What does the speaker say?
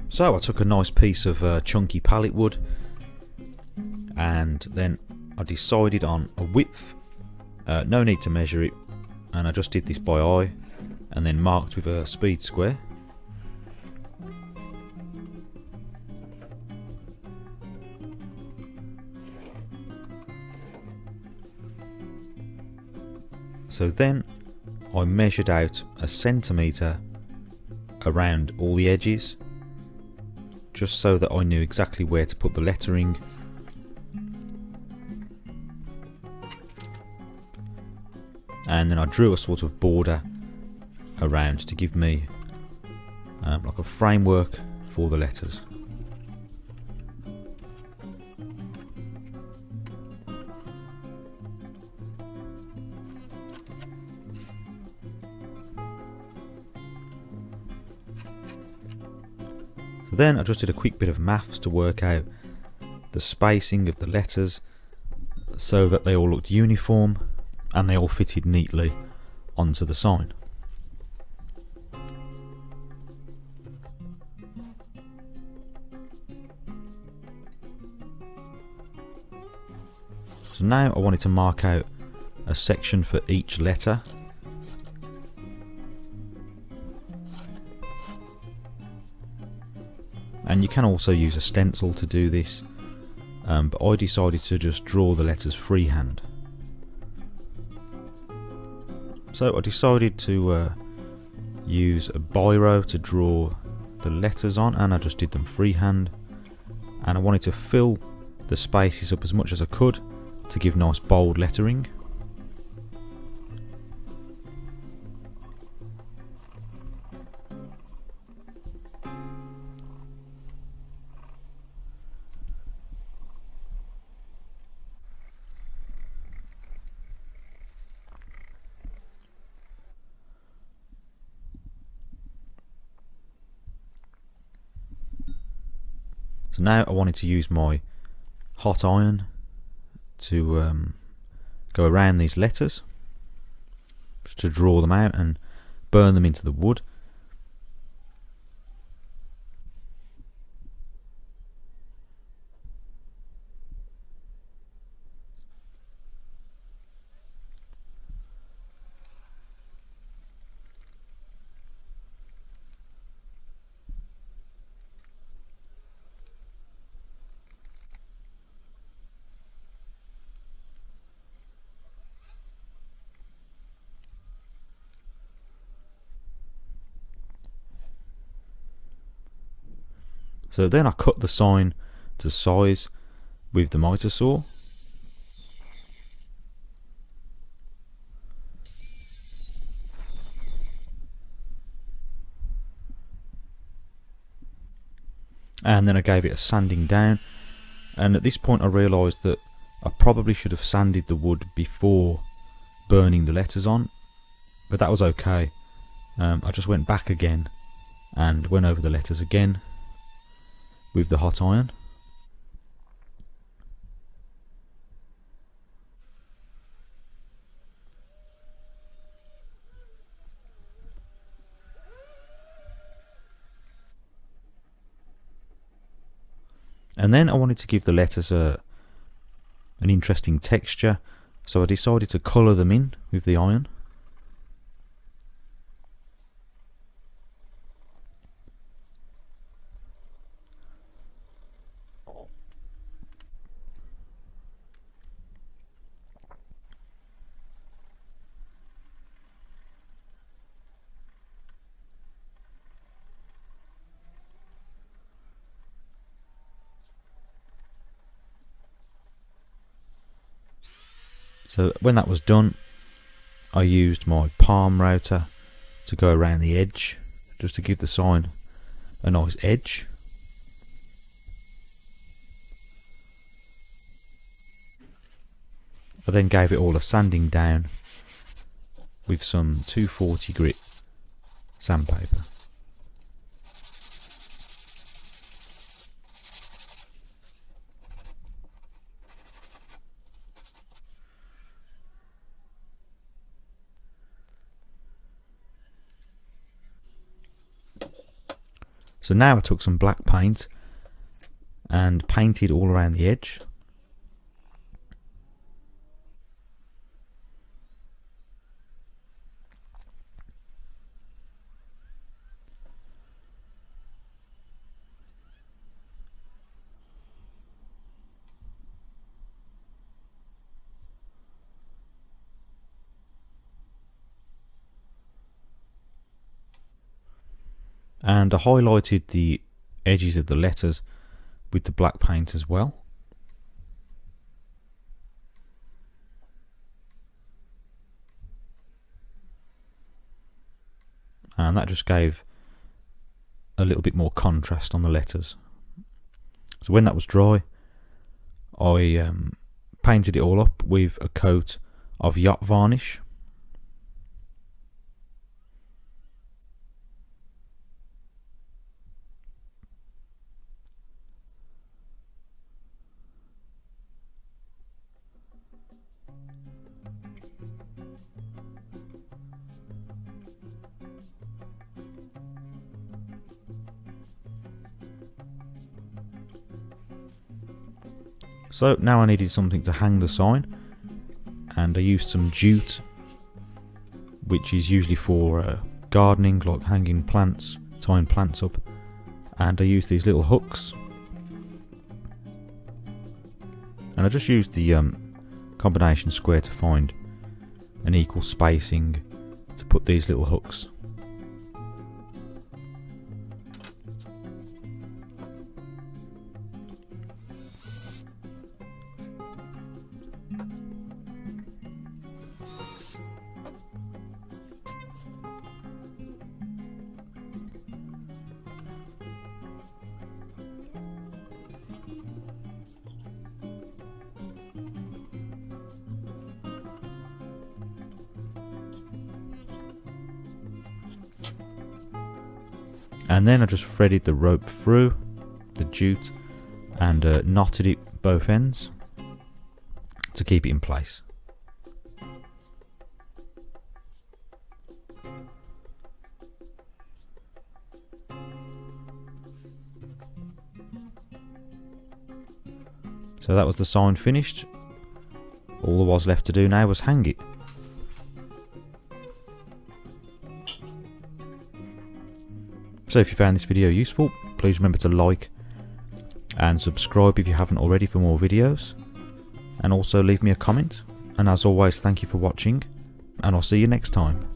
So I took a nice piece of chunky pallet wood, and then I decided on a width. No need to measure it, and I just did this by eye and then marked with a speed square. So then I measured out a centimetre around all the edges, just so that I knew exactly where to put the lettering. And then I drew a sort of border around to give me like a framework for the letters. So then I just did a quick bit of maths to work out the spacing of the letters so that they all looked uniform and they all fitted neatly onto the sign. So now I wanted to mark out a section for each letter. And you can also use a stencil to do this, but I decided to just draw the letters freehand. So I decided to use a biro to draw the letters on, and I just did them freehand. And I wanted to fill the spaces up as much as I could to give nice bold lettering. So now I wanted to use my hot iron to go around these letters, just to draw them out and burn them into the wood. So then I cut the sign to size with the miter saw. And then I gave it a sanding down, and at this point I realised that I probably should have sanded the wood before burning the letters on, but that was okay. I just went back again and went over the letters again with the hot iron. And then I wanted to give the letters an interesting texture, so I decided to colour them in with the iron. So when that was done, I used my palm router to go around the edge, just to give the sign a nice edge. I then gave it all a sanding down with some 240 grit sandpaper. So now I took some black paint and painted all around the edge. And I highlighted the edges of the letters with the black paint as well. And that just gave a little bit more contrast on the letters. So when that was dry, I painted it all up with a coat of yacht varnish. So now I needed something to hang the sign, and I used some jute, which is usually for gardening, like hanging plants, tying plants up, and I used these little hooks, and I just used the combination square to find an equal spacing to put these little hooks. And then I just threaded the rope through the jute and knotted it both ends to keep it in place. So that was the sign finished. All there was left to do now was hang it. So if you found this video useful, please remember to like and subscribe if you haven't already for more videos, and also leave me a comment. And as always, thank you for watching, and I'll see you next time.